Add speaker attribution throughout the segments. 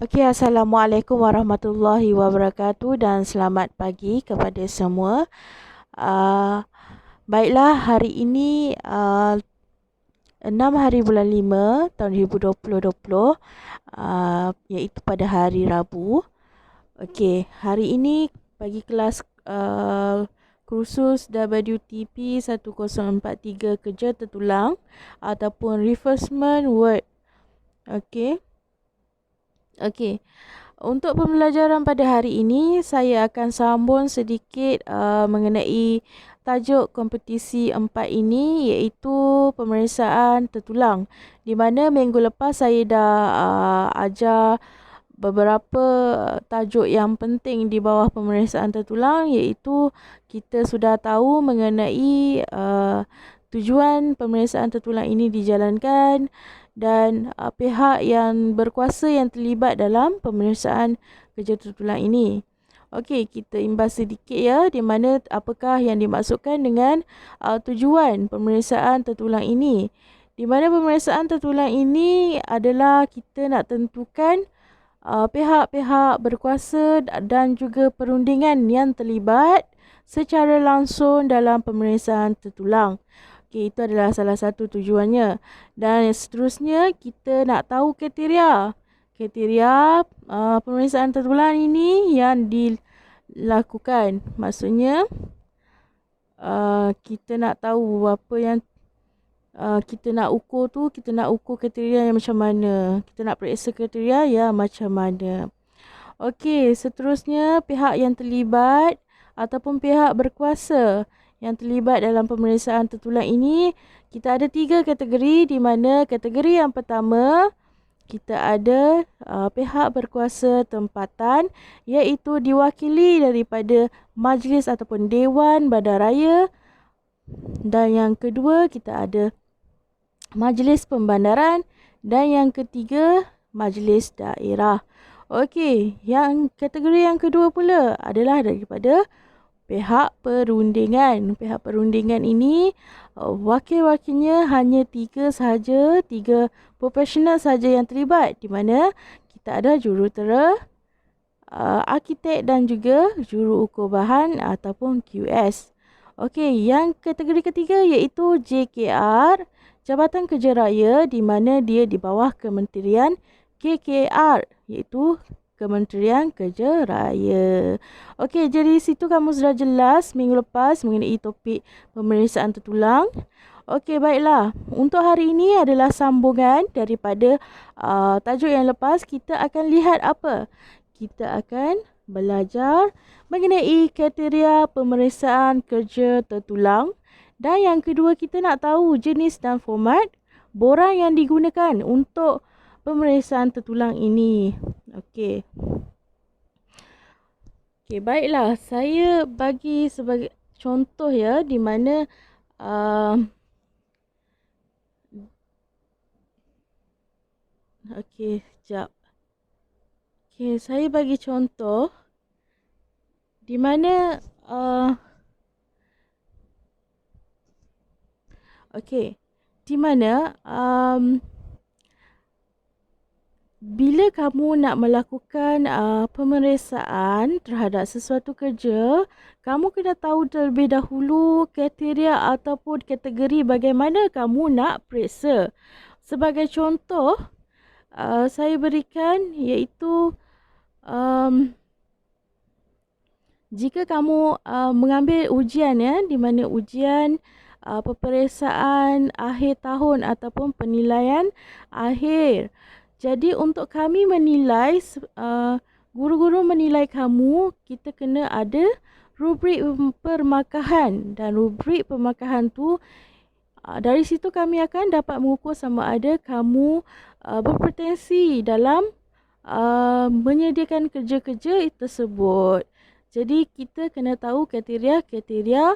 Speaker 1: Okey, Assalamualaikum warahmatullahi wabarakatuh dan selamat pagi kepada semua. Uh, Baiklah, hari ini 6 hari bulan 5 tahun 2020, iaitu pada hari Rabu. Okey, hari ini bagi kelas kursus WTP 1043 kerja tertulang ataupun Reinforcement Word. Okey. Okey. Untuk pembelajaran pada hari ini, saya akan sambung sedikit mengenai tajuk kompetisi 4 ini, iaitu pemeriksaan tertulang. Di mana minggu lepas saya dah ajar beberapa tajuk yang penting di bawah pemeriksaan tertulang, iaitu kita sudah tahu mengenai tujuan pemeriksaan tertulang ini dijalankan dan pihak yang berkuasa yang terlibat dalam pemeriksaan kerja tertulang ini. Okey, kita imbas sedikit ya di mana apakah yang dimaksudkan dengan tujuan pemeriksaan tertulang ini. Di mana pemeriksaan tertulang ini adalah kita nak tentukan pihak-pihak berkuasa dan juga perundingan yang terlibat secara langsung dalam pemeriksaan tertulang. Okey, itu adalah salah satu tujuannya. Dan seterusnya kita nak tahu kriteria. Kriteria pemeriksaan tertulang ini yang dilakukan. Maksudnya kita nak tahu apa yang kita nak ukur tu, kita nak ukur kriteria yang macam mana. Kita nak periksa kriteria yang macam mana. Okey, seterusnya pihak yang terlibat ataupun pihak berkuasa yang terlibat dalam pemeriksaan tertulang ini, kita ada 3 kategori, di mana kategori yang pertama kita ada pihak berkuasa tempatan, iaitu diwakili daripada majlis ataupun dewan bandaraya. Dan yang kedua kita ada majlis pembandaran dan yang ketiga majlis daerah. Okey, yang kategori yang kedua pula adalah daripada pihak perundingan. Pihak perundingan ini wakil-wakilnya hanya 3 sahaja, 3 profesional sahaja yang terlibat, di mana kita ada jurutera, arkitek dan juga juru ukur bahan ataupun QS. Okey, yang kategori ketiga iaitu JKR, Jabatan Kerja Raya, di mana dia di bawah Kementerian KKR, iaitu Kementerian Kerja Raya. Okey, jadi situ kamu sudah jelas minggu lepas mengenai topik pemeriksaan tertulang. Okey, baiklah. Untuk hari ini adalah sambungan daripada tajuk yang lepas. Kita akan lihat apa? Kita akan belajar mengenai kriteria pemeriksaan kerja tertulang. Dan yang kedua, kita nak tahu jenis dan format borang yang digunakan untuk pemeriksaan tertulang ini. Okey. Okey, baiklah. Saya bagi sebagai contoh ya, di mana okey, sekejap. Okey, saya bagi contoh di mana okey, di mana bila kamu nak melakukan pemeriksaan terhadap sesuatu kerja, kamu kena tahu terlebih dahulu kriteria ataupun kategori bagaimana kamu nak periksa. Sebagai contoh, saya berikan iaitu jika kamu mengambil ujian ya, di mana ujian peperiksaan akhir tahun ataupun penilaian akhir. Jadi untuk kami menilai, guru-guru menilai kamu, kita kena ada rubrik permakahan. Dan rubrik permakahan tu, dari situ kami akan dapat mengukur sama ada kamu berpotensi dalam menyediakan kerja-kerja tersebut. Jadi kita kena tahu kriteria-kriteria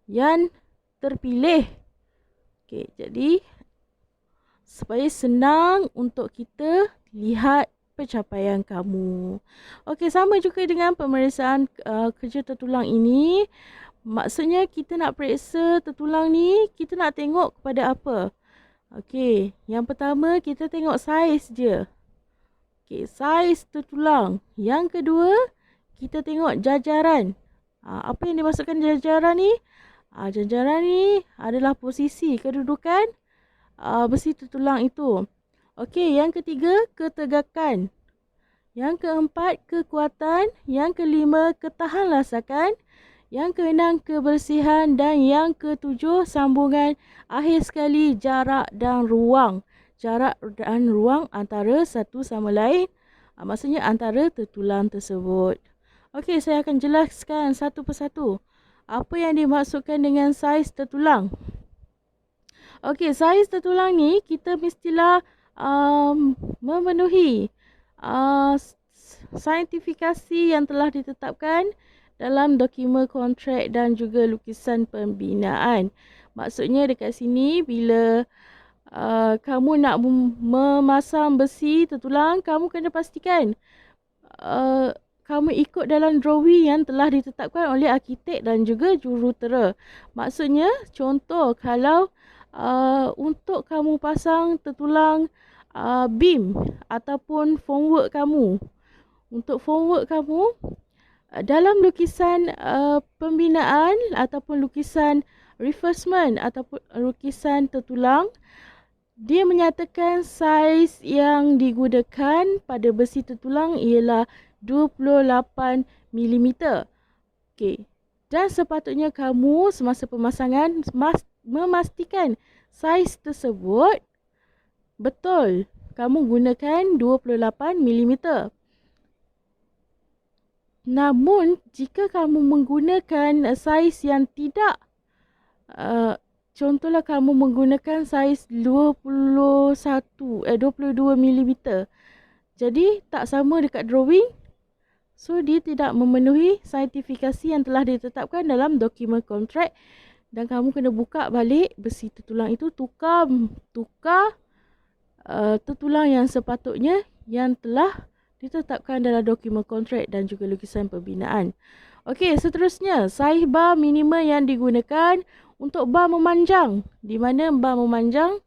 Speaker 1: yang terpilih. Okey, jadi supaya senang untuk kita lihat pencapaian kamu. Okey, sama juga dengan pemeriksaan kerja tertulang ini. Maksudnya kita nak periksa tertulang ni, kita nak tengok kepada apa? Okey, yang pertama kita tengok saiz dia. Okey, saiz tertulang. Yang kedua, kita tengok jajaran. Apa yang dimaksudkan jajaran ni? Jajaran ni adalah posisi kedudukan besi tertulang itu. Okey, yang ketiga, ketegakan. Yang keempat, kekuatan. Yang kelima, ketahanlasakan. Yang keenam, kebersihan. Dan yang ketujuh, sambungan. Akhir sekali, jarak dan ruang. Jarak dan ruang antara satu sama lain. Maksudnya antara tertulang tersebut. Okey, saya akan jelaskan satu persatu. Apa yang dimaksudkan dengan saiz tertulang? Okey, saiz tertulang ni kita mestilah memenuhi saintifikasi yang telah ditetapkan dalam dokumen kontrak dan juga lukisan pembinaan. Maksudnya dekat sini bila kamu nak memasang besi tertulang, kamu kena pastikan kamu ikut dalam drawing yang telah ditetapkan oleh arkitek dan juga jurutera. Maksudnya, contoh kalau untuk kamu pasang tertulang beam ataupun formwork kamu. Untuk formwork kamu, dalam lukisan pembinaan ataupun lukisan reinforcement ataupun lukisan tertulang, dia menyatakan saiz yang digunakan pada besi tertulang ialah 28 mm. Okey. Dan sepatutnya kamu semasa pemasangan memastikan saiz tersebut betul. Kamu gunakan 28 mm. Namun, jika kamu menggunakan saiz yang tidak contohlah kamu menggunakan saiz 22 mm. Jadi tak sama dekat drawing. So dia tidak memenuhi saintifikasi yang telah ditetapkan dalam dokumen kontrak dan kamu kena buka balik besi tertulang itu, tukar tertulang yang sepatutnya yang telah ditetapkan dalam dokumen kontrak dan juga lukisan pembinaan. Okey, seterusnya saiz bar minima yang digunakan untuk bar memanjang. Di mana bar memanjang?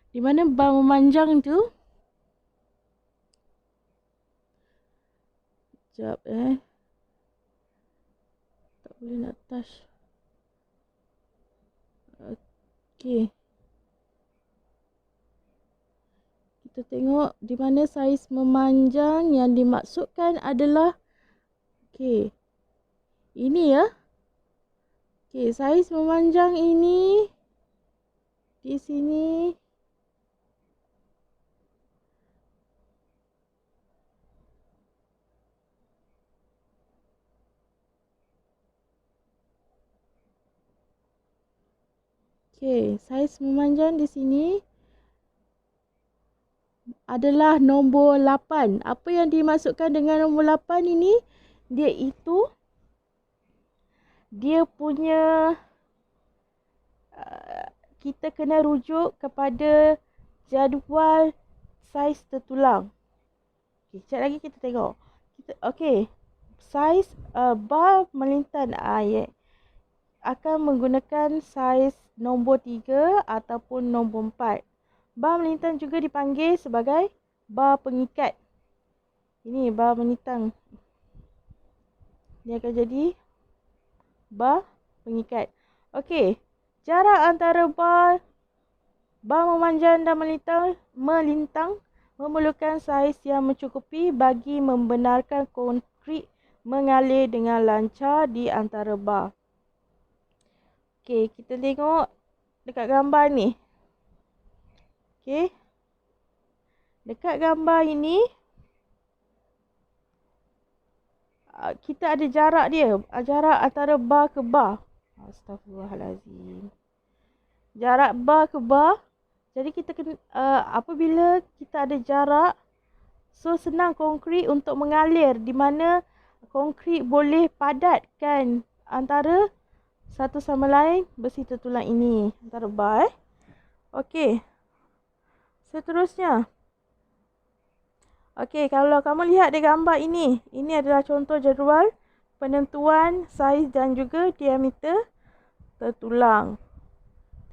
Speaker 1: Di mana bar memanjang tu? Sekejap tak boleh nak touch. Okey. Kita tengok di mana saiz memanjang yang dimaksudkan adalah okey. Ini ya. Okey, saiz memanjang ini di sini. Okey, saiz memanjang di sini adalah nombor 8. Apa yang dimaksudkan dengan nombor 8 ini? Dia punya kita kena rujuk kepada jadual saiz tertulang. Okey, sekejap lagi kita tengok. Okey, saiz bar melintan akan menggunakan saiz nombor 3 ataupun nombor 4. Bar melintang juga dipanggil sebagai bar pengikat. Ini bar melintang. Dia akan jadi bar pengikat. Okey, jarak antara bar memanjang dan melintang memerlukan saiz yang mencukupi bagi membenarkan konkrit mengalir dengan lancar di antara bar. Okey, kita tengok dekat gambar ni. Okey. Dekat gambar ini kita ada jarak dia, jarak antara bar ke bar. Astagfirullahalazim. Jarak bar ke bar. Jadi kita kena apabila kita ada jarak, so senang konkrit untuk mengalir, di mana konkrit boleh padatkan antara satu sama lain besi tertulang ini antara bar. Okey. Seterusnya. Okey, kalau kamu lihat di gambar ini adalah contoh jadual penentuan saiz dan juga diameter tertulang.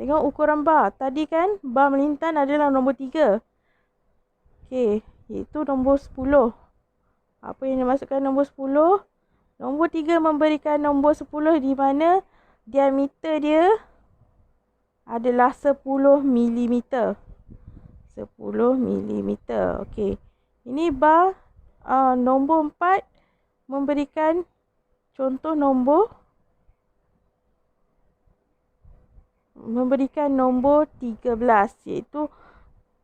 Speaker 1: Tengok ukuran bar. Tadi kan bar melintang adalah nombor 3. Okey, iaitu nombor 10. Apa yang dimasukkan nombor 10? Nombor 3 memberikan nombor 10 di mana diameter dia adalah 10 mm. 10 mm. Okey. Ini bar nombor 4 memberikan contoh nombor 13 iaitu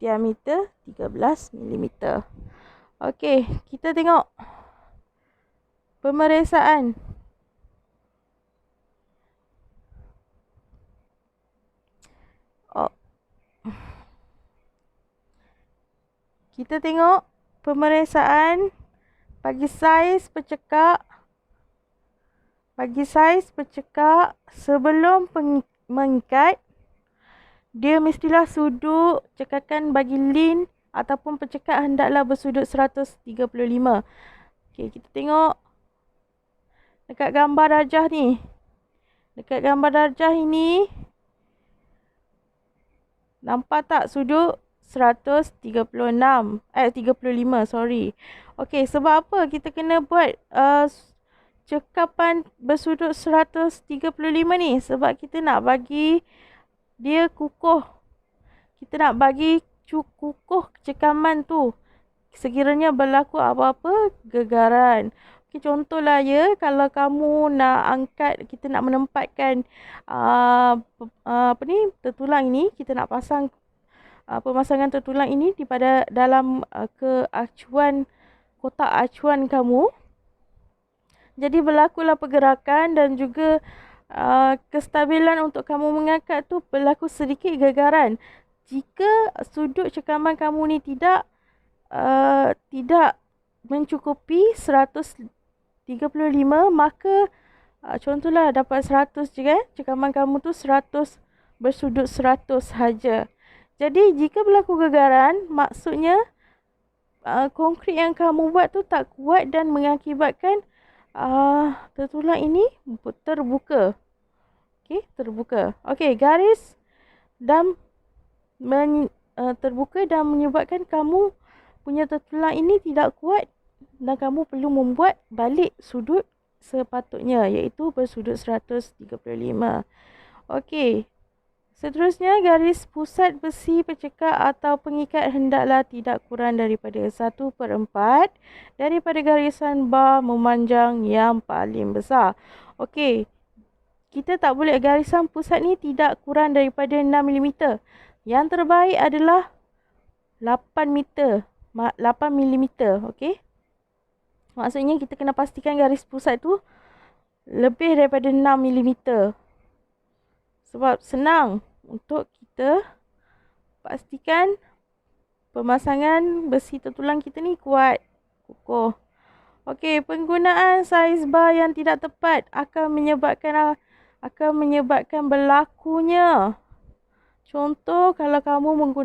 Speaker 1: diameter 13 mm. Okey, kita tengok pemeriksaan. Kita tengok pemeriksaan bagi saiz percekak. Bagi saiz percekak sebelum mengikat, dia mestilah sudut cekakan bagi lin ataupun percekak hendaklah bersudut 135. Okey, kita tengok dekat gambar darjah ni. Dekat gambar darjah ini, nampak tak sudut 136, 35, sorry. Okey, sebab apa kita kena buat cekapan bersudut 135 ni? Sebab kita nak bagi dia kukuh. Kita nak bagi kukuh cekaman tu sekiranya berlaku apa-apa gegaran. Okay, contohlah ya, kalau kamu nak angkat, kita nak menempatkan tertulang ini, kita nak pasang pemasangan tertulang ini di pada dalam keacuan kotak acuan kamu. Jadi berlakulah pergerakan dan juga kestabilan untuk kamu mengangkat tu berlaku sedikit gegaran. Jika sudut cekaman kamu ni tidak mencukupi 135, maka contohlah dapat 100 je kan. Cekaman kamu tu 100 bersudut 100 saja. Jadi jika berlaku gegaran, maksudnya konkrit yang kamu buat tu tak kuat dan mengakibatkan tertulang ini terbuka. Okey, terbuka. Okey, garis dan terbuka dan menyebabkan kamu punya tertulang ini tidak kuat dan kamu perlu membuat balik sudut sepatutnya, iaitu bersudut 135. Okey. Seterusnya, garis pusat besi percekak atau pengikat hendaklah tidak kurang daripada 1/4 daripada garisan bar memanjang yang paling besar. Okey, kita tak boleh, garisan pusat ni tidak kurang daripada 6 mm. Yang terbaik adalah 8 mm. Okey, maksudnya kita kena pastikan garis pusat tu lebih daripada 6 mm. Sebab senang untuk kita pastikan pemasangan besi tertulang kita ni kuat, kukuh. Okey, penggunaan saiz bar yang tidak tepat akan menyebabkan berlakunya. Contoh, kalau kamu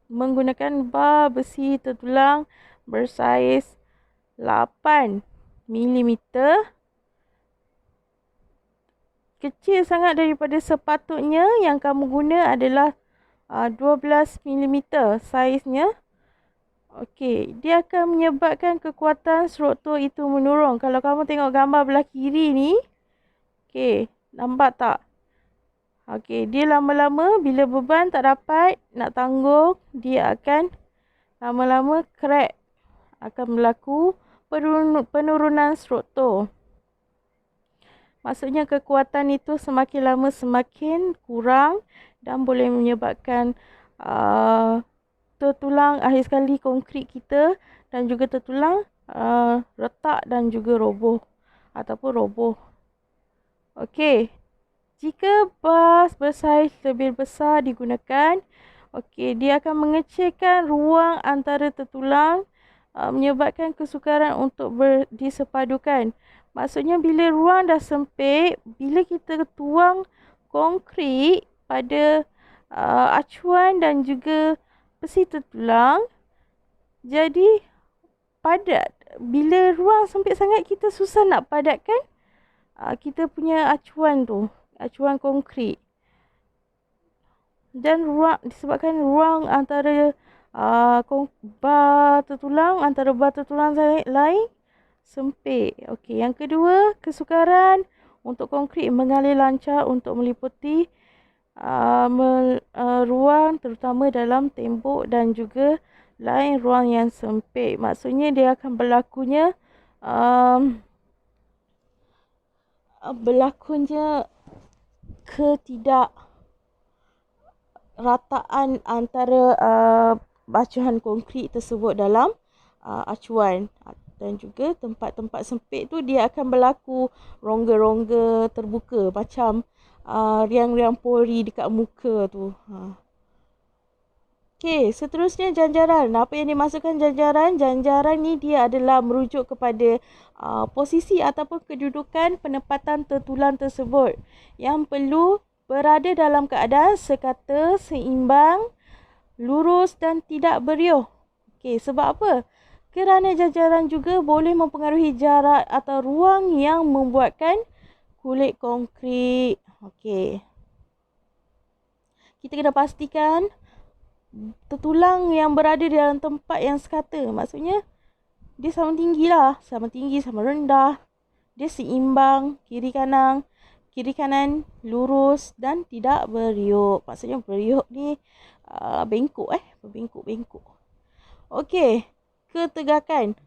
Speaker 1: menggunakan bar besi tertulang bersaiz 8 mm, kecil sangat daripada sepatutnya. Yang kamu guna adalah 12 mm saiznya. Okey, dia akan menyebabkan kekuatan struktur itu menurun. Kalau kamu tengok gambar belah kiri ni, okey, nampak tak? Okey, dia lama-lama bila beban tak dapat nak tanggung, dia akan lama-lama crack. Akan berlaku penurunan struktur. Maksudnya kekuatan itu semakin lama semakin kurang dan boleh menyebabkan tertulang, akhir sekali konkrit kita dan juga tertulang retak dan juga roboh ataupun roboh. Okey, jika bar bersaiz lebih besar digunakan, okey, dia akan mengecilkan ruang antara tertulang, menyebabkan kesukaran untuk disepadukan. Maksudnya bila ruang dah sempit, bila kita tuang konkrit pada acuan dan juga besi tertulang, jadi padat. Bila ruang sempit sangat, kita susah nak padatkan kita punya acuan tu, acuan konkrit. Dan disebabkan ruang antara bar tertulang antara bar tertulang lain sempit. Okey, yang kedua, kesukaran untuk konkrit mengalir lancar untuk meliputi ruang terutama dalam tembok dan juga lain ruang yang sempit. Maksudnya dia akan berlakunya ketidakrataan antara bacuhan konkrit tersebut dalam acuan. Dan juga tempat-tempat sempit tu dia akan berlaku rongga-rongga terbuka macam riang-riang pori dekat muka tu. Okey, seterusnya janjaran. Apa yang dimasukkan janjaran? Janjaran ni dia adalah merujuk kepada posisi ataupun kedudukan penempatan tertulang tersebut yang perlu berada dalam keadaan sekata, seimbang, lurus dan tidak beriuh. Okey, sebab apa? Kerana janjaran juga boleh mempengaruhi jarak atau ruang yang membuatkan kulit konkrit. Okey. Kita kena pastikan tertulang yang berada di dalam tempat yang sekata. Maksudnya, dia sama tinggi lah. Sama tinggi, sama rendah. Dia seimbang, kiri kanan, lurus dan tidak beriuk. Maksudnya beriuk ni bengkok berbengkok-bengkok. Okey. Ketegakan.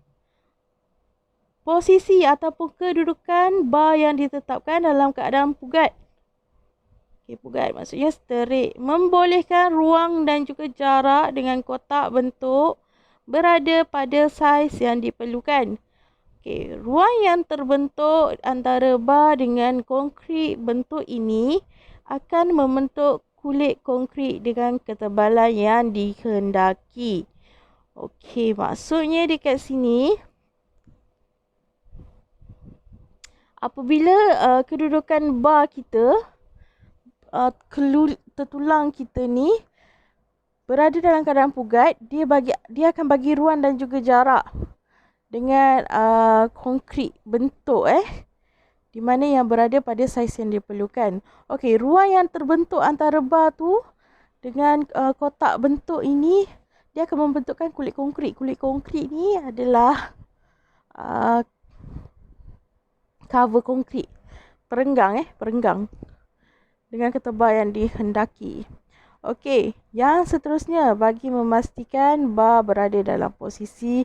Speaker 1: Posisi ataupun kedudukan bar yang ditetapkan dalam keadaan pugat. Okey, pugat maksudnya straight. Membolehkan ruang dan juga jarak dengan kotak bentuk berada pada saiz yang diperlukan. Okey, ruang yang terbentuk antara bar dengan konkrit bentuk ini akan membentuk kulit konkrit dengan ketebalan yang dikehendaki. Okey, maksudnya dekat sini apabila kedudukan bar kita tertulang kita ni berada dalam keadaan pugat, dia akan bagi ruang dan juga jarak dengan konkrit bentuk di mana yang berada pada saiz yang diperlukan. Okey, ruang yang terbentuk antara bar tu dengan kotak bentuk ini dia akan membentukkan kulit konkrit. Kulit konkrit ni adalah cover konkrit. Perenggang dengan ketebalan yang dihendaki. Okey, yang seterusnya bagi memastikan bar berada dalam posisi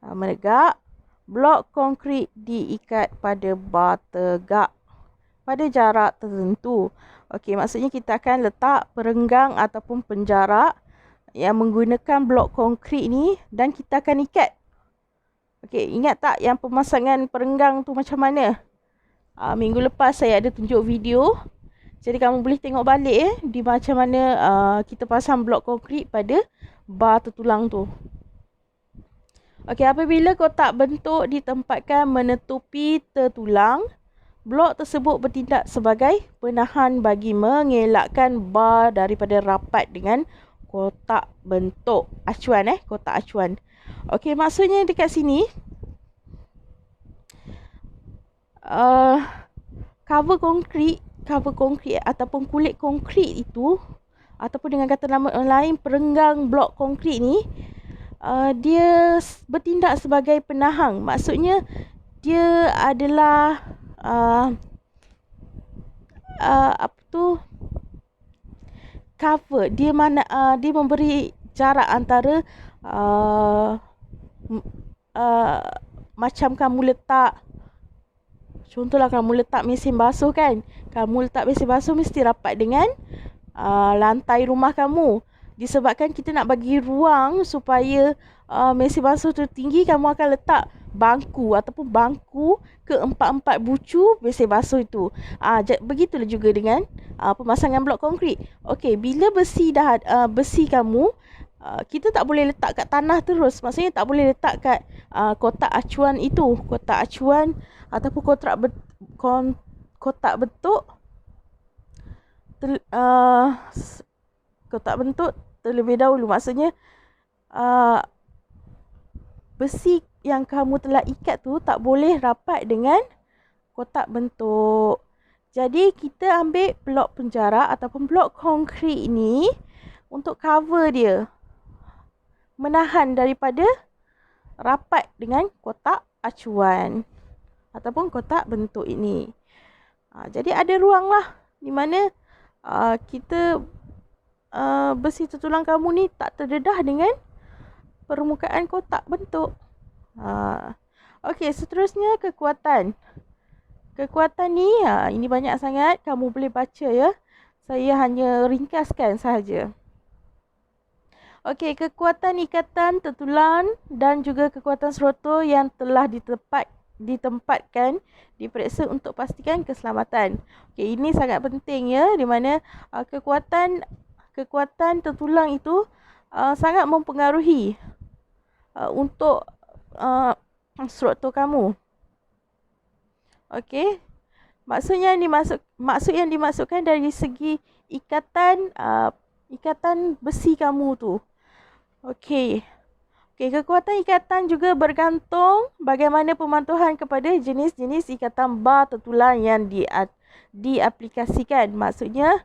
Speaker 1: menegak, blok konkrit diikat pada bar tegak pada jarak tertentu. Okey, maksudnya kita akan letak perenggang ataupun penjarak yang menggunakan blok konkrit ni dan kita akan ikat. Okey, ingat tak yang pemasangan perenggang tu macam mana? Minggu lepas saya ada tunjuk video. Jadi kamu boleh tengok balik di macam mana kita pasang blok konkrit pada bar tertulang tu. Okey, apabila kotak bentuk ditempatkan menutupi tertulang, blok tersebut bertindak sebagai penahan bagi mengelakkan bar daripada rapat dengan kotak bentuk acuan kotak acuan. Okey, maksudnya dekat sini cover konkrit ataupun kulit konkrit itu ataupun dengan kata lain perenggang blok konkrit ni dia bertindak sebagai penahang. Maksudnya dia adalah cover. Dia memberi jarak antara macam kamu letak, contohlah kamu letak mesin basuh kan. Kamu letak mesin basuh mesti rapat dengan lantai rumah kamu. Disebabkan kita nak bagi ruang supaya mesin basuh tu tinggi, kamu akan letak bangku ataupun bangku ke empat bucu mesin basuh itu. Begitulah juga dengan pemasangan blok konkrit. Okey, bila besi kamu kita tak boleh letak kat tanah terus. Maksudnya tak boleh letak kat kotak acuan itu. Kotak acuan ataupun kotak bentuk kotak bentuk terlebih dahulu. Maksudnya besi yang kamu telah ikat tu tak boleh rapat dengan kotak bentuk. Jadi kita ambil blok penjara ataupun blok konkrit ni untuk cover dia. menahan daripada rapat dengan kotak acuan ataupun kotak bentuk ini. Jadi ada ruang lah di mana kita besi tertulang kamu ni tak terdedah dengan permukaan kotak bentuk. Okey, seterusnya kekuatan. Kekuatan ni, ini banyak sangat, kamu boleh baca ya. Saya hanya ringkaskan sahaja. Okey, kekuatan ikatan tertulang dan juga kekuatan seroto yang telah ditempatkan diperiksa untuk pastikan keselamatan. Okey, ini sangat penting ya, di mana kekuatan tertulang itu sangat mempengaruhi untuk seroto kamu. Okey. Maksud yang dimaksudkan dari segi ikatan besi kamu tu. Okey. Kekuatan ikatan juga bergantung bagaimana pemantauan kepada jenis-jenis ikatan bar tertulang yang diaplikasikan. Maksudnya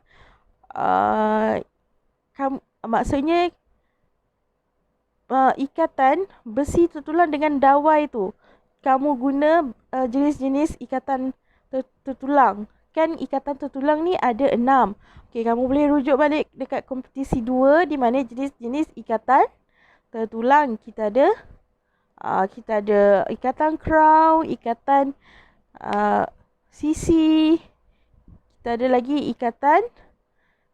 Speaker 1: ikatan besi tertulang dengan dawai tu. Kamu guna jenis-jenis ikatan tertulang. Kan ikatan tertulang ni ada 6. Okey, kamu boleh rujuk balik dekat kompetisi 2 di mana jenis-jenis ikatan tertulang kita ada ikatan crown, ikatan sisi. Kita ada lagi ikatan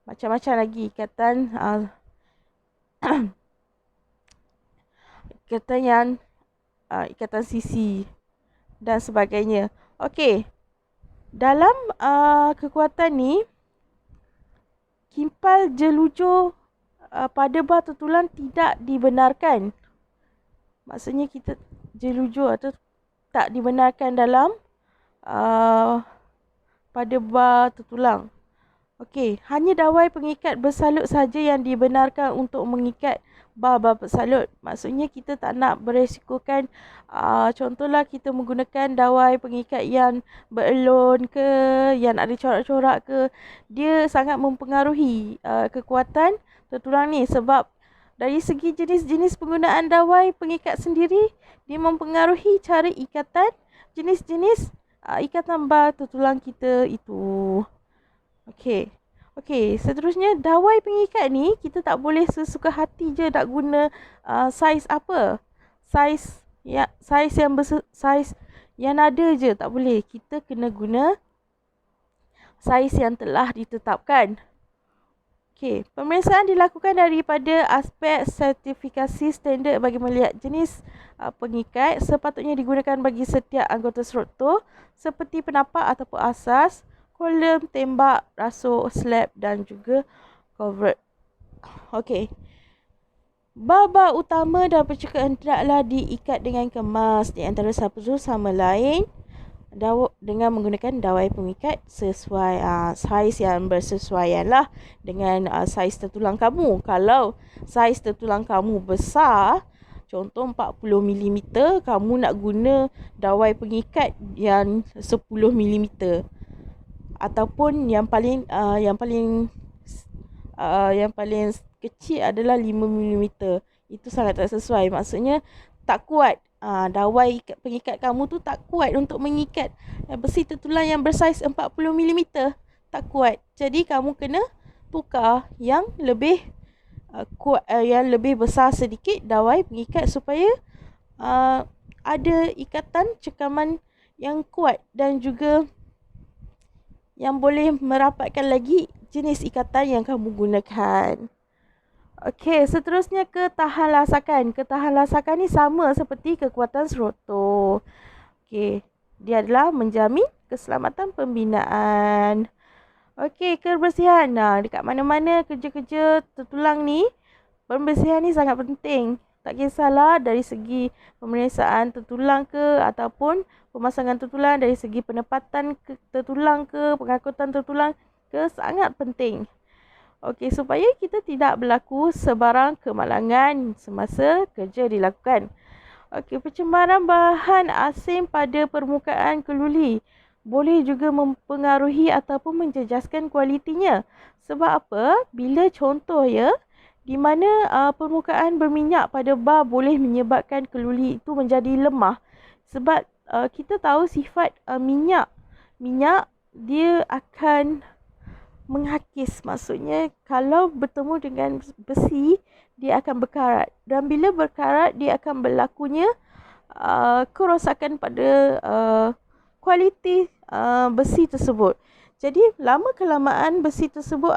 Speaker 1: macam-macam lagi, ikatan ikatan sisi dan sebagainya. Okey. Dalam kekuatan ni, kimpal jelujur pada bar tertulang tidak dibenarkan. Maksudnya kita jelujur atau tak dibenarkan dalam pada bar tertulang. Okey, hanya dawai pengikat bersalut saja yang dibenarkan untuk mengikat bar-bar bersalut. Maksudnya kita tak nak beresikokan contohlah kita menggunakan dawai pengikat yang berelon ke, yang ada corak-corak ke. Dia sangat mempengaruhi kekuatan tertulang ni, sebab dari segi jenis-jenis penggunaan dawai pengikat sendiri, dia mempengaruhi cara ikatan jenis-jenis ikatan bar tertulang kita itu. Okey, seterusnya dawai pengikat ni kita tak boleh sesuka hati je nak guna saiz apa. Saiz yang ada je, tak boleh. Kita kena guna saiz yang telah ditetapkan. Okey, pemeriksaan dilakukan daripada aspek sertifikasi standard bagi melihat jenis pengikat sepatutnya digunakan bagi setiap anggota seroto seperti penapak ataupun asas, kolom, tembak, rasuk, slab dan juga covert. Okey. Bar-bar utama dan percikan hendaklah diikat dengan kemas di antara satu sama lain dengan menggunakan dawai pengikat sesuai saiz yang bersesuaian lah dengan saiz tertulang kamu. Kalau saiz tertulang kamu besar, contoh 40mm, kamu nak guna dawai pengikat yang 10mm. Ataupun yang paling kecil adalah 5mm. Itu sangat tak sesuai. Maksudnya tak kuat. Dawai pengikat kamu tu tak kuat untuk mengikat besi tertulang yang bersaiz 40mm. Tak kuat. Jadi kamu kena tukar yang lebih kuat, yang lebih besar sedikit dawai pengikat supaya ada ikatan cekaman yang kuat dan juga yang boleh merapatkan lagi jenis ikatan yang kamu gunakan. Okey, seterusnya ketahan lasakan. Ketahan lasakan ni sama seperti kekuatan seroto. Okey, dia adalah menjamin keselamatan pembinaan. Okey, kebersihan. Dekat mana-mana kerja-kerja tertulang ni, pembersihan ni sangat penting. Tak kisahlah dari segi pemeriksaan tertulang ke ataupun pemasangan tertulang, dari segi penempatan tertulang ke, pengangkutan tertulang ke, sangat penting. Okey, supaya kita tidak berlaku sebarang kemalangan semasa kerja dilakukan. Okey, pencemaran bahan asing pada permukaan keluli boleh juga mempengaruhi ataupun menjejaskan kualitinya. Sebab apa? Bila contoh ya, di mana permukaan berminyak pada bar boleh menyebabkan keluli itu menjadi lemah. Sebab kita tahu sifat minyak dia akan menghakis. Maksudnya kalau bertemu dengan besi, dia akan berkarat. Dan bila berkarat, dia akan berlakunya kerosakan pada kualiti besi tersebut. Jadi lama kelamaan besi tersebut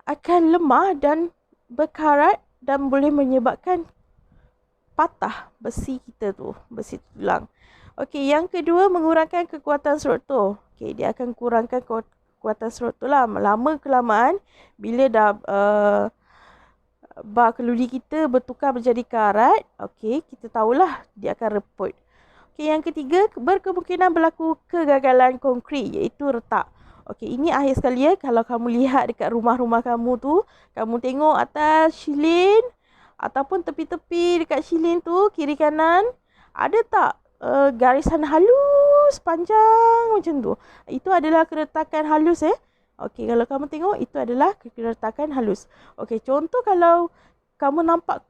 Speaker 1: akan lemah dan berkarat dan boleh menyebabkan patah besi kita tu, besi tulang. Okey, yang kedua mengurangkan kekuatan serotol. Okey, dia akan kurangkan kekuatan serotol lah. Lama kelamaan bila dah bar keludi kita bertukar menjadi karat, okey, kita tahulah dia akan reput. Okey, yang ketiga berkemungkinan berlaku kegagalan konkrit iaitu retak. Okey, ini akhir sekali ya. Kalau kamu lihat dekat rumah-rumah kamu tu, kamu tengok atas shilin ataupun tepi-tepi dekat shilin tu, kiri kanan, ada tak garisan halus panjang macam tu? Itu adalah keretakan halus Okey, kalau kamu tengok itu adalah keretakan halus. Okey, contoh kalau kamu nampak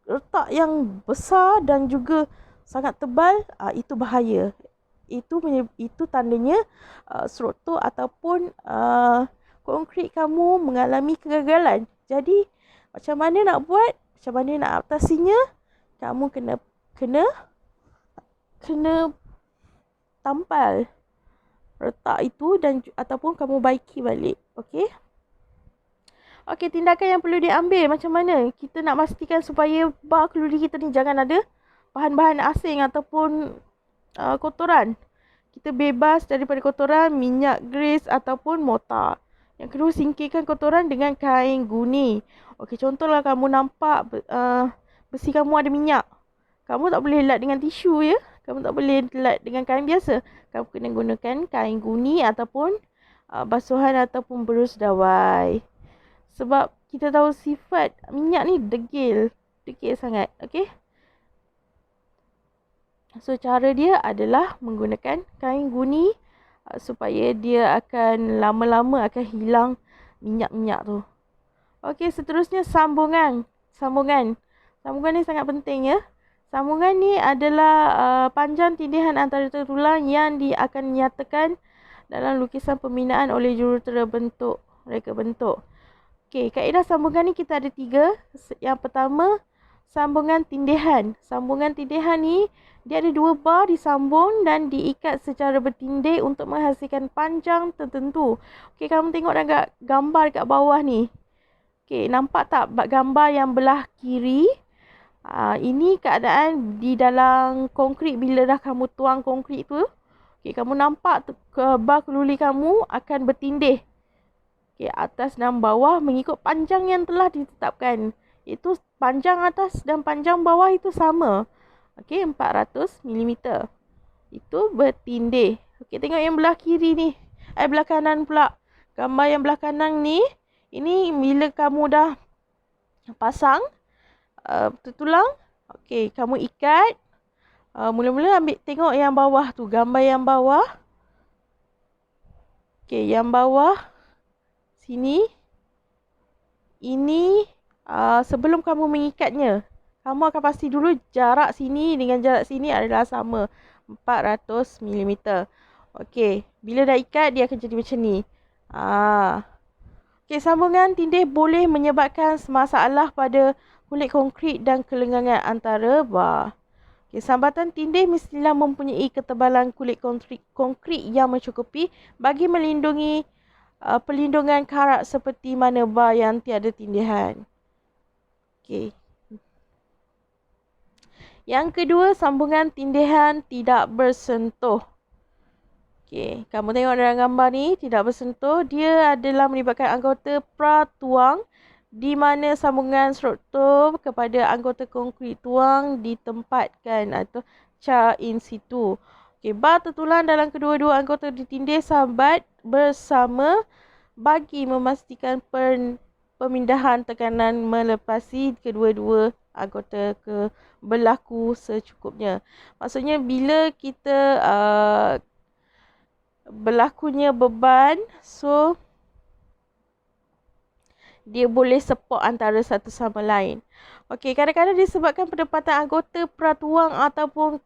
Speaker 1: retak yang besar dan juga sangat tebal, itu bahaya. Itu tandanya serotol ataupun konkrit kamu mengalami kegagalan. Jadi macam mana nak buat? Macam mana nak atasinya? Kamu kena tampal retak itu dan ataupun kamu baiki balik. Okey? Okey, tindakan yang perlu diambil macam mana? Kita nak pastikan supaya bar keludi kita ni jangan ada bahan-bahan asing ataupun kotoran. Kita bebas daripada kotoran, minyak grease ataupun mortar. Yang kedua, singkirkan kotoran dengan kain guni. Okey, contohlah kamu nampak besi kamu ada minyak. Kamu tak boleh lap dengan tisu ya. Kamu tak boleh lap dengan kain biasa. Kamu kena gunakan kain guni ataupun basuhan ataupun berus dawai. Sebab kita tahu sifat minyak ni degil sangat. Okey. So, cara dia adalah menggunakan kain guni supaya dia akan lama-lama akan hilang minyak-minyak tu. Okey, seterusnya sambungan. Sambungan ni sangat penting ya. Sambungan ni adalah panjang tindihan antara tulang yang akan dinyatakan dalam lukisan pembinaan oleh jurutera bentuk, reka bentuk. Okey, kaedah sambungan ni kita ada 3. Yang pertama, sambungan tindihan. Sambungan tindihan ni dia ada 2 bar disambung dan diikat secara bertindih untuk menghasilkan panjang tertentu. Okey, kamu tengok dekat gambar dekat bawah ni. Okey, nampak tak gambar yang belah kiri? Ini keadaan di dalam konkrit bila dah kamu tuang konkrit tu. Okey, kamu nampak bar keluli kamu akan bertindih. Okey, atas dan bawah mengikut panjang yang telah ditetapkan. Itu panjang atas dan panjang bawah itu sama. Okey, 400 mm. Itu bertindih. Okey, tengok yang belah kiri ni. Belah kanan pula. Gambar yang belah kanan ni, ini bila kamu dah pasang tulang. Okey, kamu ikat. Mula-mula ambil tengok yang bawah tu, gambar yang bawah. Okey, yang bawah sini. Ini sebelum kamu mengikatnya, kamu akan pasti dulu jarak sini dengan jarak sini adalah sama, 400 mm. Okey, bila dah ikat dia akan jadi macam ni. Okey, sambungan tindih boleh menyebabkan masalah pada kulit konkrit dan kelenggangan antara bar. Okey, sambatan tindih mestilah mempunyai ketebalan kulit konkrit yang mencukupi bagi melindungi pelindungan karat seperti mana bar yang tiada tindihan. Okey. Yang kedua, sambungan tindihan tidak bersentuh. Okey, kamu tengok dalam gambar ni, tidak bersentuh. Dia adalah melibatkan anggota pra-tuang di mana sambungan serotol kepada anggota konkrit tuang ditempatkan atau ca in situ. Okey, bar tertulang dalam kedua-dua anggota ditindih sahabat bersama bagi memastikan pemindahan tekanan melepasi kedua-dua anggota ke berlaku secukupnya. Maksudnya bila kita berlakunya beban, so dia boleh support antara satu sama lain. Okey, kadang-kadang disebabkan penempatan anggota peratuang ataupun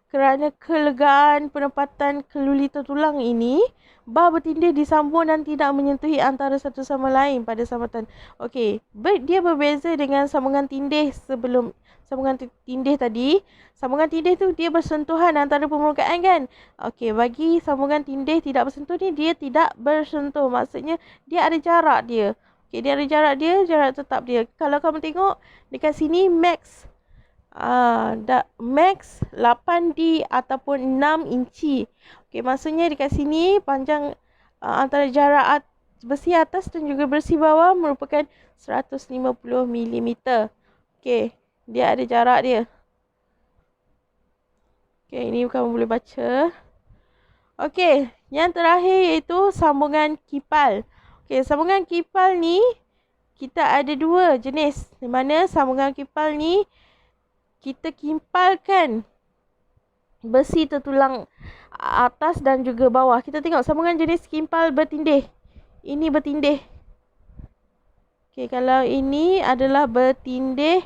Speaker 1: kerana kelegaan penempatan keluli tertulang ini, bar bertindih disambung dan tidak menyentuhi antara satu sama lain pada sambatan. Okey, dia berbeza dengan sambungan tindih sebelum sambungan tindih tadi. Sambungan tindih tu dia bersentuhan antara permukaan kan. Okey, bagi sambungan tindih tidak bersentuh ni, dia tidak bersentuh. Maksudnya dia ada jarak dia. Okey, dia ada jarak dia, jarak tetap dia. Kalau kamu tengok dekat sini max max 8D ataupun 6 inci. Okey, maksudnya dekat sini panjang antara jarak besi atas dan juga besi bawah merupakan 150 mm. Okey, dia ada jarak dia. Okey, ini kamu boleh baca. Okey, yang terakhir iaitu sambungan kipal. Okey, sambungan kipal ni kita ada dua jenis. Di mana sambungan kipal ni kita kimpalkan besi tertulang atas dan juga bawah. Kita tengok sambungan jenis kimpal bertindih. Ini bertindih. Okey, kalau ini adalah bertindih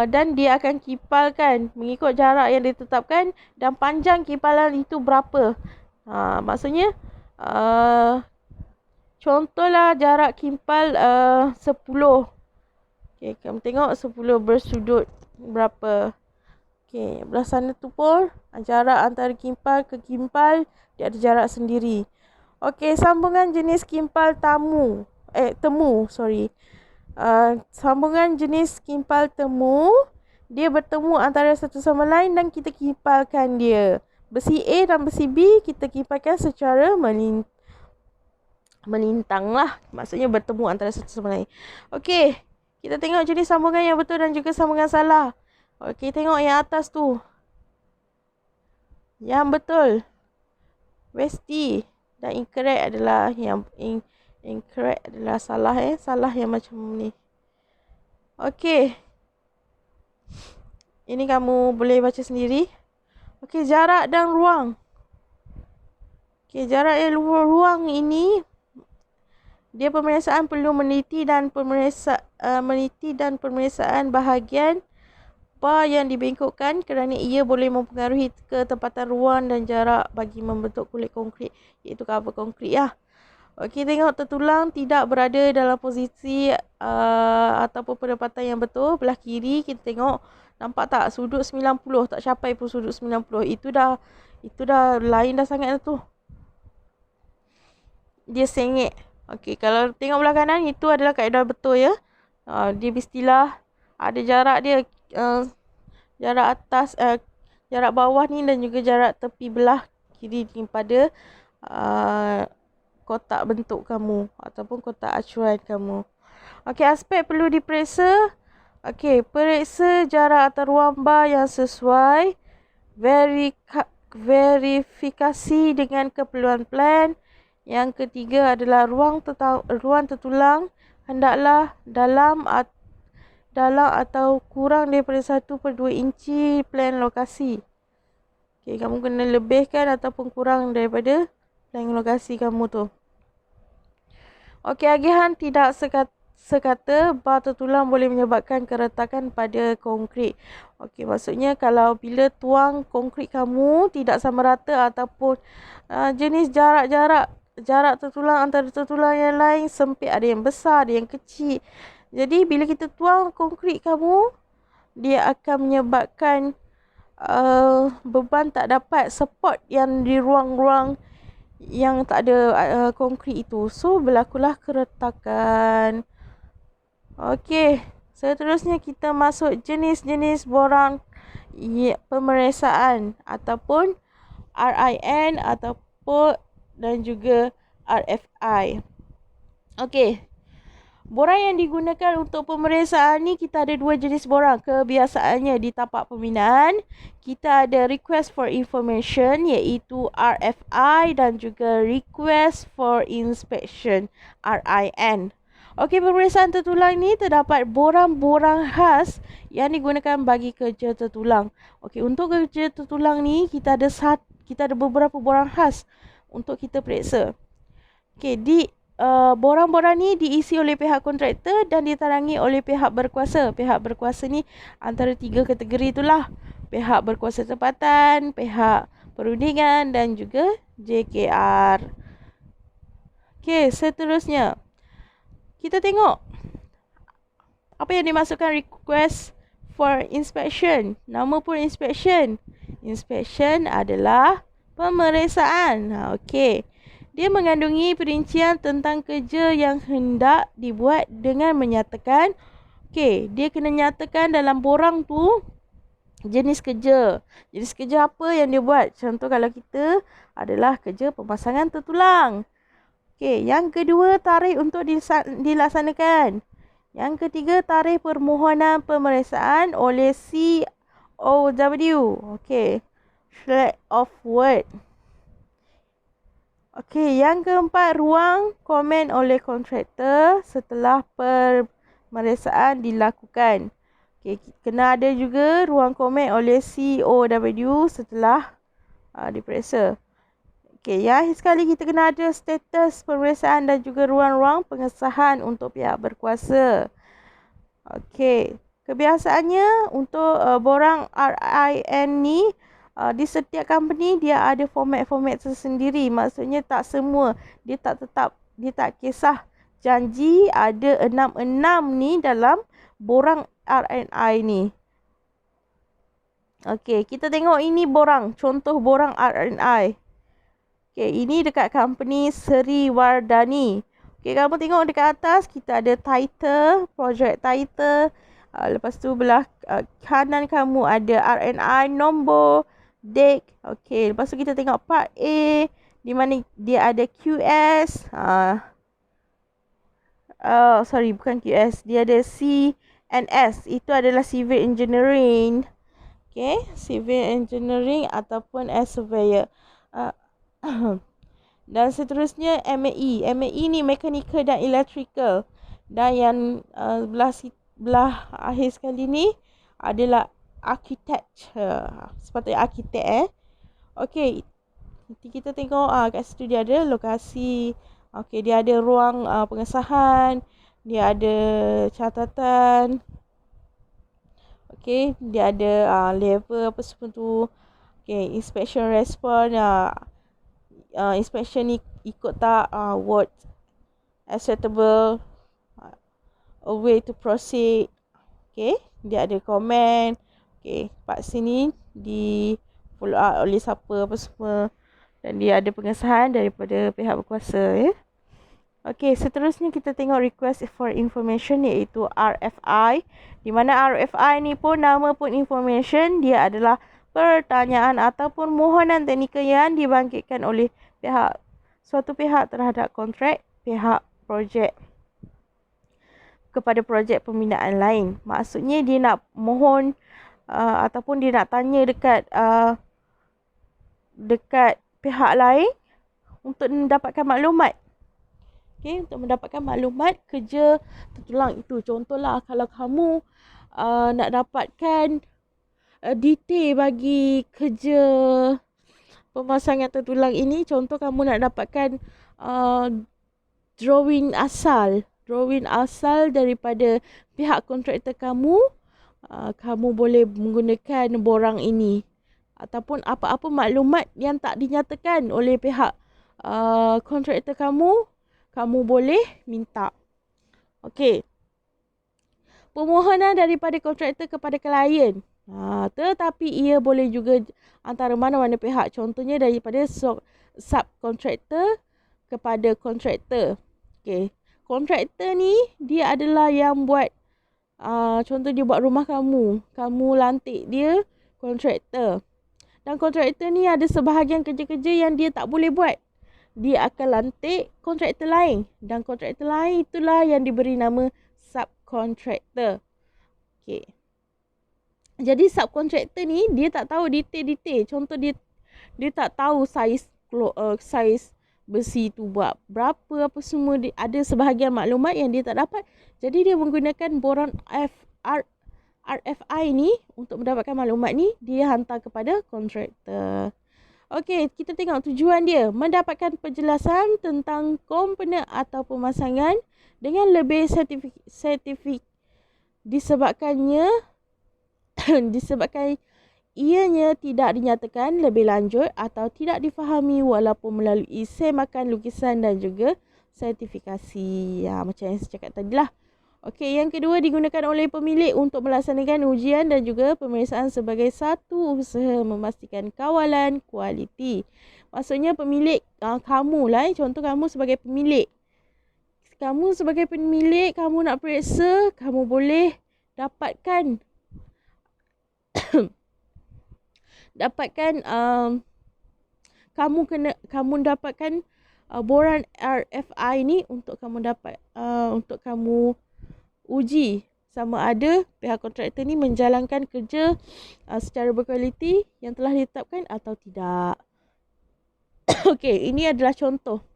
Speaker 1: dan dia akan kipalkan mengikut jarak yang ditetapkan dan panjang kipalan itu berapa. Maksudnya contohlah jarak kimpal 10. Okey, kamu tengok 10 bersudut berapa. Okey, belah sana tu pun jarak antara kimpal ke kimpal dia ada jarak sendiri. Okey, sambungan jenis kimpal temu. Sambungan jenis kimpal temu, dia bertemu antara satu sama lain dan kita kimpalkan dia. Besi A dan besi B kita kimpalkan secara melintang lah. Maksudnya bertemu antara satu sama lain. Okey, kita tengok jenis sambungan yang betul dan juga sambungan salah. Okey, tengok yang atas tu. Yang betul Westy dan incorrect adalah yang incorrect adalah salah salah yang macam ni. Okey, ini kamu boleh baca sendiri. Okey, jarak dan ruang. Okey, jarak dan ruang ini dia pemeriksaan perlu meneliti dan pemeriksaan bahagian bar yang dibengkokkan kerana ia boleh mempengaruhi ketepatan ruang dan jarak bagi membentuk kulit konkrit, iaitu cover konkrit lah. Okey, tengok tertulang tidak berada dalam posisi ataupun penempatan yang betul. Belah kiri kita tengok, nampak tak sudut 90, tak capai pun sudut 90. Itu dah lain dah sangat tu. Dia sengit. Okey, kalau tengok belah kanan, itu adalah kaedah betul ya. Dia mestilah ada jarak dia, jarak atas, jarak bawah ni dan juga jarak tepi belah kiri ni pada kotak bentuk kamu ataupun kotak acuan kamu. Okey, aspek perlu diperiksa. Okey, periksa jarak atau ruang bar yang sesuai. Verifikasi dengan keperluan plan. Yang ketiga adalah ruang tertulang hendaklah dalam atau kurang daripada 1/2 inci plan lokasi. Okey, kamu kena lebihkan ataupun kurang daripada plan lokasi kamu tu. Okey, agihan tidak sekata bar tertulang boleh menyebabkan keretakan pada konkrit. Okey, maksudnya kalau bila tuang konkrit kamu tidak sama rata ataupun jenis jarak tertulang antara tertulang yang lain sempit, ada yang besar, ada yang kecil. Jadi bila kita tuang konkrit kamu, dia akan menyebabkan beban tak dapat support yang di ruang-ruang yang tak ada konkrit itu. So berlakulah keretakan. Okey, seterusnya kita masuk jenis-jenis borang pemeriksaan ataupun RIN ataupun dan juga RFI. Okey, borang yang digunakan untuk pemeriksaan ni kita ada dua jenis borang. Kebiasaannya di tapak pembinaan, kita ada request for information iaitu RFI dan juga request for inspection RIN. Okey, pemeriksaan tertulang ni terdapat borang-borang khas yang digunakan bagi kerja tertulang. Okey, untuk kerja tertulang ni kita ada beberapa borang khas untuk kita periksa. Okey, borang-borang ni diisi oleh pihak kontraktor dan ditarangi oleh pihak berkuasa. Pihak berkuasa ni antara 3 kategori itulah. Pihak berkuasa tempatan, pihak perundingan dan juga JKR. Okey, seterusnya kita tengok apa yang dimasukkan request for inspection. Nama pun inspection. Inspection adalah pemeriksaan. Okey. Dia mengandungi perincian tentang kerja yang hendak dibuat dengan menyatakan, okey, dia kena nyatakan dalam borang tu jenis kerja. Jenis kerja apa yang dia buat. Contoh kalau kita adalah kerja pemasangan tertulang. Okey, yang kedua tarikh untuk dilaksanakan. Yang ketiga tarikh permohonan pemeriksaan oleh COW. Okey, Slate of Word. Okey, yang keempat ruang komen oleh kontraktor setelah pemeriksaan dilakukan. Okey, kena ada juga ruang komen oleh COW setelah diperiksa. Okey, yang sekali kita kena ada status pemeriksaan dan juga ruang-ruang pengesahan untuk pihak berkuasa. Okey, kebiasaannya untuk borang RIN ni di setiap company dia ada format-format tersendiri. Maksudnya tak semua, dia tak kisah janji ada 66 ni dalam borang RNI ni. Okey, kita tengok ini borang, contoh borang RNI. Okey, ini dekat company Seri Wardani. Okey, kamu tengok dekat atas kita ada title, project title. Lepas tu belah kanan kamu ada RNI nombor, date. Okey, lepas tu kita tengok part A di mana dia ada QS. Sorry, bukan QS. Dia ada CNS. Itu adalah civil engineering. Okey, civil engineering ataupun as surveyor. Dan seterusnya MAE. MAE ni mechanical dan electrical. Dan yang belah akhir sekali ni adalah architecture. Sepatutnya arkitek Okey. Nanti kita tengok kat situ dia ada lokasi. Okey, dia ada ruang pengesahan, dia ada catatan. Okey, dia ada level apa semua tu. Okey, inspection response. Inspection ni ikut tak what acceptable, a way to proceed. Okey, dia ada komen. Okey, part sini di follow up oleh siapa apa semua, dan dia ada pengesahan daripada pihak berkuasa ya. Okey, seterusnya kita tengok request for information iaitu RFI, di mana RFI ni pun nama pun information, dia adalah pertanyaan ataupun mohonan teknikal yang dibangkitkan oleh suatu pihak terhadap kontrak pihak projek kepada projek pembinaan lain. Maksudnya dia nak mohon ataupun dia nak tanya dekat pihak lain untuk mendapatkan maklumat. Okey, untuk mendapatkan maklumat kerja tertulang itu. Contohlah kalau kamu nak dapatkan detail bagi kerja pemasangan tertulang ini, contoh kamu nak dapatkan drawing asal daripada pihak kontraktor kamu, kamu boleh menggunakan borang ini. Ataupun apa-apa maklumat yang tak dinyatakan oleh pihak kontraktor kamu boleh minta. Okey. Permohonan daripada kontraktor kepada klien. Tetapi ia boleh juga antara mana-mana pihak. Contohnya daripada subkontraktor kepada kontraktor. Okey. Kontraktor ni dia adalah yang buat contoh dia buat rumah kamu. Kamu lantik dia kontraktor. Dan kontraktor ni ada sebahagian kerja-kerja yang dia tak boleh buat. Dia akan lantik kontraktor lain. Dan kontraktor lain itulah yang diberi nama subkontraktor. Okey. Jadi subkontraktor ni dia tak tahu detail-detail. Contoh dia tak tahu saiz besi tu buat berapa apa semua. Ada sebahagian maklumat yang dia tak dapat. Jadi dia menggunakan borang RFI ni untuk mendapatkan maklumat ni, dia hantar kepada kontraktor. Okey, kita tengok tujuan dia. Mendapatkan penjelasan tentang komponen atau pemasangan dengan lebih saintifik disebabkannya disebabkan ianya tidak dinyatakan lebih lanjut atau tidak difahami walaupun melalui semakan lukisan dan juga sertifikasi. Ya, macam yang saya cakap tadi lah. Okey, yang kedua digunakan oleh pemilik untuk melaksanakan ujian dan juga pemeriksaan sebagai satu usaha memastikan kawalan kualiti. Maksudnya pemilik kamu lah, contoh kamu sebagai pemilik. Kamu sebagai pemilik, kamu nak periksa, kamu boleh dapatkan kamu dapatkan boran RFI ni untuk kamu dapat untuk kamu uji sama ada pihak kontraktor ni menjalankan kerja secara berkualiti yang telah ditetapkan atau tidak. Okey, ini adalah contoh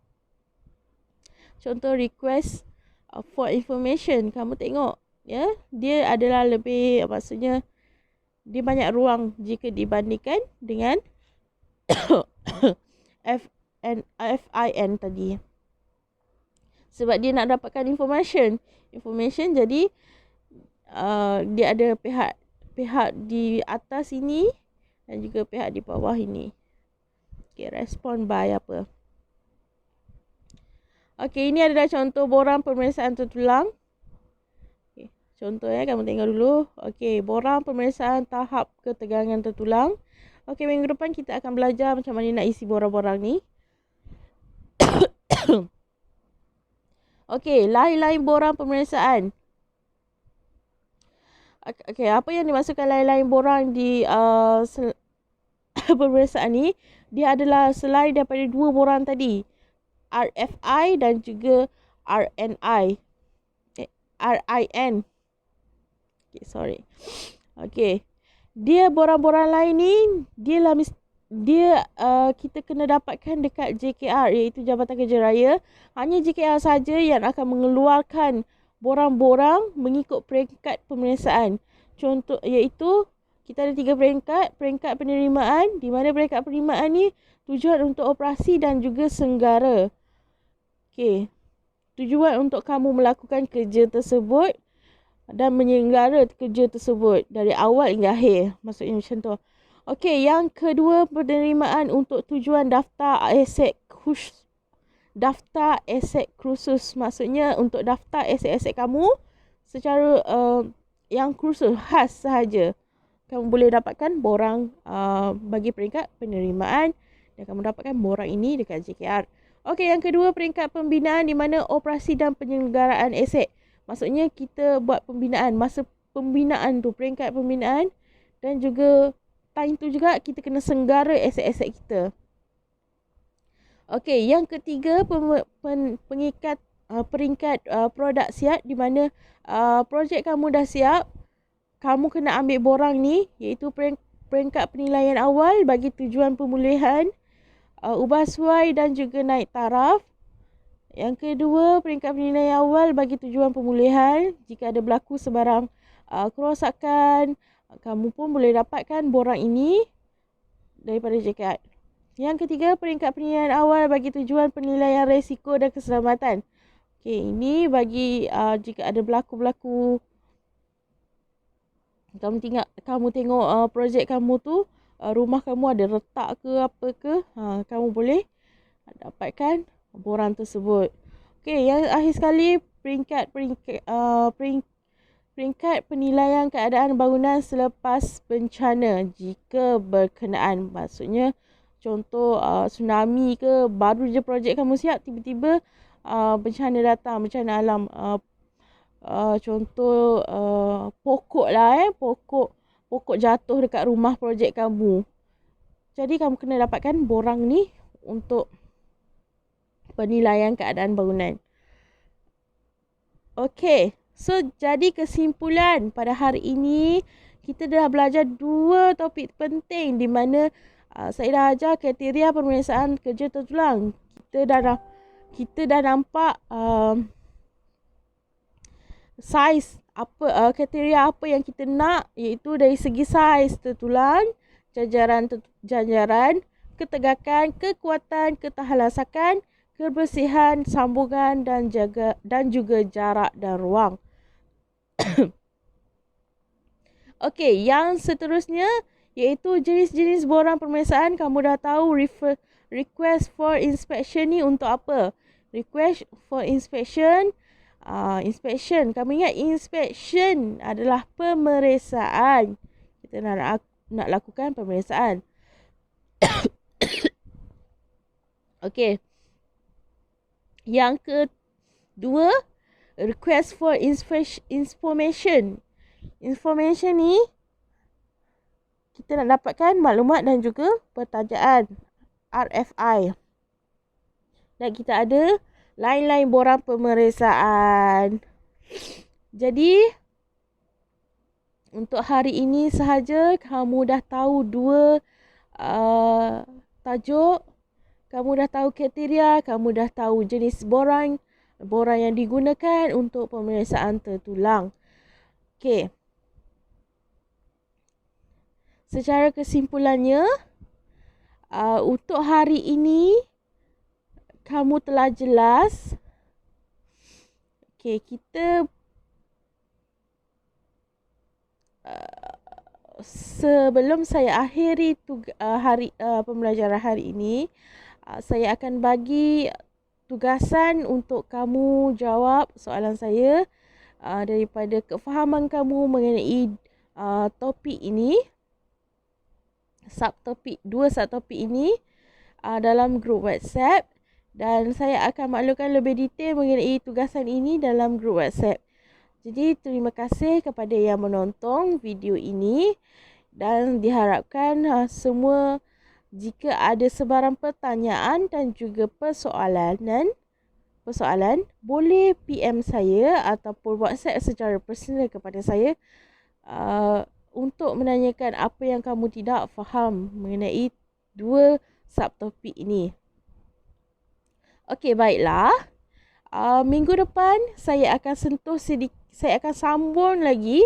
Speaker 1: request for information. Kamu tengok ya, dia adalah lebih, maksudnya dia banyak ruang jika dibandingkan dengan FIN tadi. Sebab dia nak dapatkan information, jadi dia ada pihak di atas ini dan juga pihak di bawah ini. Okay, respon by apa? Okay, ini adalah contoh borang pemeriksaan tertulang. Okay, contoh kamu tengok dulu. Okay, borang pemeriksaan tahap ketegangan tertulang. Okay, minggu depan kita akan belajar macam mana nak isi borang-borang ni. Okey, lain-lain borang pemeriksaan. Okey, apa yang dimaksudkan lain-lain borang di pemeriksaan ni? Dia adalah selain daripada dua borang tadi, RFI dan juga RNI. RIN. Okay, sorry. Okey. Dia borang-borang lain ni, kita kena dapatkan dekat JKR, iaitu Jabatan Kerja Raya. Hanya JKR saja yang akan mengeluarkan borang-borang mengikut peringkat pemeriksaan. Contoh iaitu kita ada 3 peringkat penerimaan, di mana peringkat penerimaan ni tujuan untuk operasi dan juga senggara. Okey. Tujuan untuk kamu melakukan kerja tersebut dan menyelenggara kerja tersebut dari awal hingga akhir. Maksudnya macam tu. Okey, yang kedua penerimaan untuk tujuan daftar aset khusus. Maksudnya untuk daftar aset-aset kamu secara yang khusus, khas sahaja. Kamu boleh dapatkan borang bagi peringkat penerimaan dan kamu dapatkan borang ini dekat JKR. Okey, yang kedua peringkat pembinaan di mana operasi dan penyelenggaraan aset. Maksudnya kita buat pembinaan, masa pembinaan tu, peringkat pembinaan dan juga time tu juga kita kena senggara aset-aset kita. Okey, yang ketiga peringkat produk siap, di mana projek kamu dah siap, kamu kena ambil borang ni, iaitu peringkat penilaian awal bagi tujuan pemulihan, ubah suai dan juga naik taraf. Yang kedua, peringkat penilaian awal bagi tujuan pemulihan. Jika ada berlaku sebarang kerosakan, kamu pun boleh dapatkan borang ini daripada JKR. Yang ketiga, peringkat penilaian awal bagi tujuan penilaian risiko dan keselamatan. Okey, ini bagi jika ada berlaku kamu tengok projek kamu tu, rumah kamu ada retak ke apa ke, kamu boleh dapatkan borang tersebut. Okey, yang akhir sekali peringkat penilaian keadaan bangunan selepas bencana jika berkenaan. Maksudnya contoh tsunami ke, baru je projek kamu siap, tiba-tiba bencana datang, bencana alam. Contoh pokok lah, pokok jatuh dekat rumah projek kamu. Jadi kamu kena dapatkan borang ni untuk penilaian keadaan bangunan. Okey, so jadi kesimpulan pada hari ini, kita dah belajar 2 topik penting di mana saya dah ajar kriteria pemeriksaan kerja tertulang. Kita dah nampak saiz apa, kriteria apa yang kita nak, iaitu dari segi saiz tertulang, janjaran, ketegakan, kekuatan, ketahlasakan, kebersihan, sambungan dan juga jarak dan ruang. Okey, yang seterusnya iaitu jenis-jenis borang pemeriksaan. Kamu dah tahu request for inspection ni untuk apa? Request for inspection. Inspection. Kamu ingat inspection adalah pemeriksaan. Kita nak lakukan pemeriksaan. Okey. Yang kedua, request for information. Information ni kita nak dapatkan maklumat dan juga pertanyaan, RFI. Dan kita ada lain-lain borang pemeriksaan. Jadi untuk hari ini sahaja kamu dah tahu dua tajuk, kamu dah tahu kriteria, kamu dah tahu jenis borang yang digunakan untuk pemeriksaan tertulang. Okey. Secara kesimpulannya, untuk hari ini kamu telah jelas. Okey, kita sebelum saya akhiri pembelajaran hari ini, saya akan bagi tugasan untuk kamu jawab soalan saya daripada kefahaman kamu mengenai topik ini, dua subtopik ini dalam grup WhatsApp, dan saya akan maklumkan lebih detail mengenai tugasan ini dalam grup WhatsApp. Jadi terima kasih kepada yang menonton video ini dan diharapkan semua jika ada sebarang pertanyaan dan juga persoalan boleh PM saya ataupun WhatsApp secara personal kepada saya untuk menanyakan apa yang kamu tidak faham mengenai dua subtopik ini. Okey, baiklah. Minggu depan saya akan saya akan sambung lagi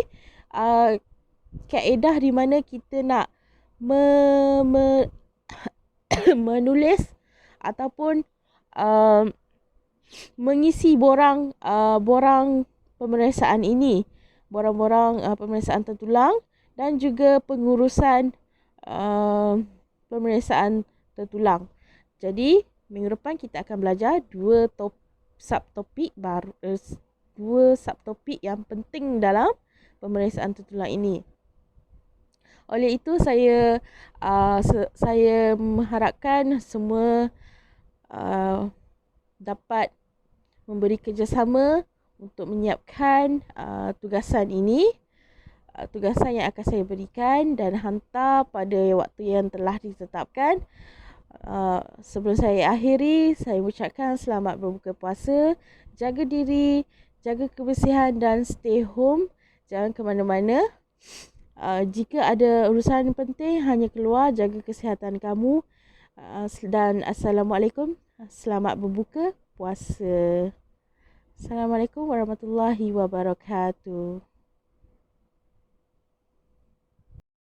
Speaker 1: kaedah di mana kita nak menulis ataupun mengisi borang pemeriksaan ini, borang-borang pemeriksaan tertulang dan juga pengurusan pemeriksaan tertulang. Jadi minggu depan kita akan belajar dua subtopik baru, dua subtopik yang penting dalam pemeriksaan tertulang ini. Oleh itu saya mengharapkan semua dapat memberi kerjasama untuk menyiapkan tugasan ini, tugasan yang akan saya berikan dan hantar pada waktu yang telah ditetapkan. Sebelum saya akhiri, saya ucapkan selamat berbuka puasa, jaga diri, jaga kebersihan dan stay home, jangan ke mana-mana. Jika ada urusan penting, hanya keluar, jaga kesihatan kamu. Dan Assalamualaikum, selamat berbuka puasa. Assalamualaikum warahmatullahi wabarakatuh.